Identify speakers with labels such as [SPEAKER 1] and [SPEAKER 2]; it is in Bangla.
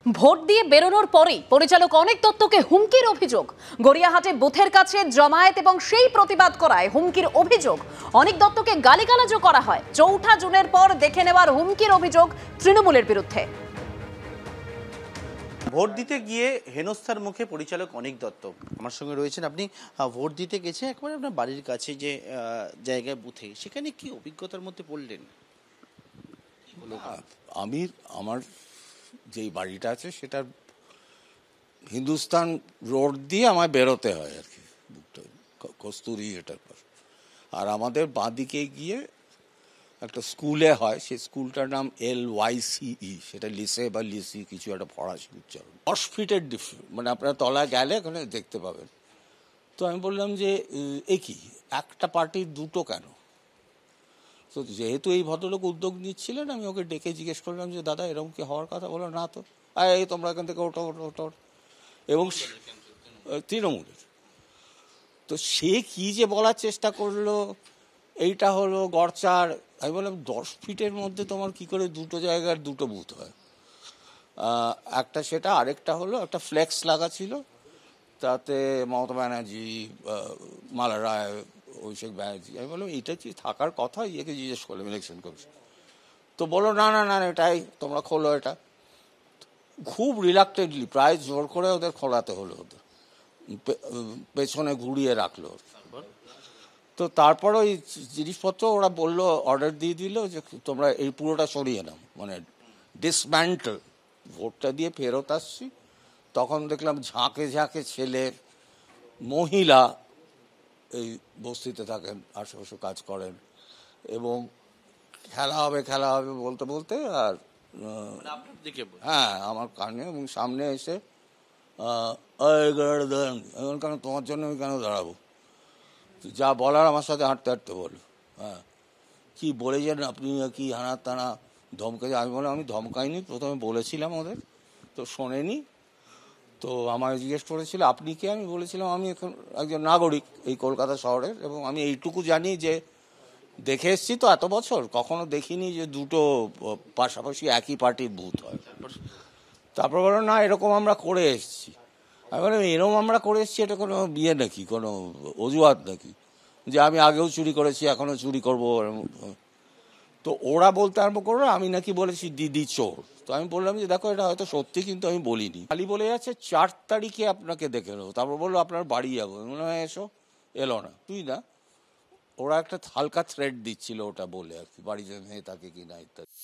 [SPEAKER 1] ভোট দিয়ে বেরোনোর পরেই পরিচালক অনিক দত্তকে হুমকির অভিযোগ। গড়িয়াহাটে বুথের কাছে জমায়েত এবং সেই প্রতিবাদ করায় হুমকির অভিযোগ। অনিক দত্তকে গালিগালাজও করা হয়। ৪ঠা জুনের পর দেখে নেওয়ার হুমকির অভিযোগ তৃণমূলের বিরুদ্ধে।
[SPEAKER 2] ভোট দিতে গিয়ে হেনস্থার মুখে পরিচালক অনিক দত্ত আমার সঙ্গে রয়েছেন। আপনি ভোট দিতে গেছেন একবারে আপনার বাড়ির কাছে যে জায়গায় বুথে, সেখানে কি অভিজ্ঞতার মধ্যে পড়লেন?
[SPEAKER 3] আমার যেই বাড়িটা আছে সেটার হিন্দুস্তান রোড দিয়ে আমায় বেরোতে হয় আর কি, কস্তুরি এটার পর। আর আমাদের বাঁদিকে গিয়ে একটা স্কুলে হয়, সেই স্কুলটার নাম LYCE, সেটা লিসে বা লিসি কিছু একটা ফরাসি উচ্চারণ। 10 ফিটের মানে আপনারা তলায় গেলে ওখানে দেখতে পাবেন। তো আমি বললাম যে এ কি, একটা পার্টির দুটো কেন? তো যেহেতু এই ভদ্রলোক উদ্যোগ নিচ্ছিলেন, আমি ওকে ডেকে জিজ্ঞেস করলাম যে দাদা এরকম কি হওয়ার কথা? বলো না তো, এই তোমরা এখান থেকে ওঠো ওঠো ওঠো। এবং তৃণমূলের তো সে কি যে বলার চেষ্টা করলো, এইটা হলো গড়চার। আমি বললাম 10 ফিটের মধ্যে তোমার কি করে দুটো জায়গার দুটো বুথ হয়? একটা সেটা, আরেকটা হলো একটা ফ্লেক্স লাগা ছিল, তাতে মমতা ব্যানার্জি, মালা রায়, অভিষেক ব্যানার্জি। আমি বললাম এইটা কি থাকার কথা? ইয়েকে জিজ্ঞেস করলাম, ইলেকশন কমিশন। তো বলো না না না এটাই, তোমরা খোলো এটা। খুব রিলাক্টেডলি, প্রায় জোর করে ওদের খোলাতে হলো, ওদের পেছনে ঘুরিয়ে রাখলো। তো তারপর ওই জিনিসপত্র ওরা বললো, অর্ডার দিয়ে দিল যে তোমরা এই পুরোটা সরিয়ে নাও, মানে ডিসম্যান্টল। ভোটটা দিয়ে ফেরত আসছি, তখন দেখলাম ঝাঁকে ঝাঁকে ছেলে মহিলা এই বস্তিতে থাকেন, আশেপাশে কাজ করেন, এবং খেলা হবে খেলা হবে বলতে বলতে আর হ্যাঁ আমার কানে এবং সামনে এসে কেন তোমার জন্য আমি কেন দাঁড়াবো, যা বলার আমার সাথে হাঁটতে হাঁটতে বলো। হ্যাঁ, কি বলে যান আপনি, কি হানা টানা ধমকে। আমি বললাম আমি ধমকাইনি, প্রথমে বলেছিলাম ওদের, তো শোনেনি। তো আমায় জিজ্ঞেস করেছিল আপনি কে? আমি বলেছিলাম আমি এখন একজন নাগরিক এই কলকাতা শহরের, এবং আমি এইটুকু জানি যে দেখে এসছি তো এত বছর, কখনো দেখিনি যে দুটো পাশাপাশি একই পার্টির বুথ হয়। তারপর বললো না এরকম আমরা করে এসছি। আমি বললাম এরকম আমরা করে এসছি, এটা কোনো বিয়ে নাকি, কোনো অজুহাত নাকি যে আমি আগেও চুরি করেছি এখনো চুরি করবো? তো ওরা বলতে আরম্ভ করলো আমি নাকি বলেছি দিদি চোর। তো আমি বললাম যে দেখো এটা হয়তো সত্যি, কিন্তু আমি বলিনি। খালি বলে যাচ্ছে 4 তারিখে আপনাকে দেখে নেবো। তারপর বললো আপনার বাড়ি যাবো। মনে হয় এসো, এলো না। তুই না, ওরা একটা হালকা থ্রেড দিচ্ছিল ওটা বলে আর কি, বাড়ি যে মেয়ে থাকে কিনা ইত্যাদি।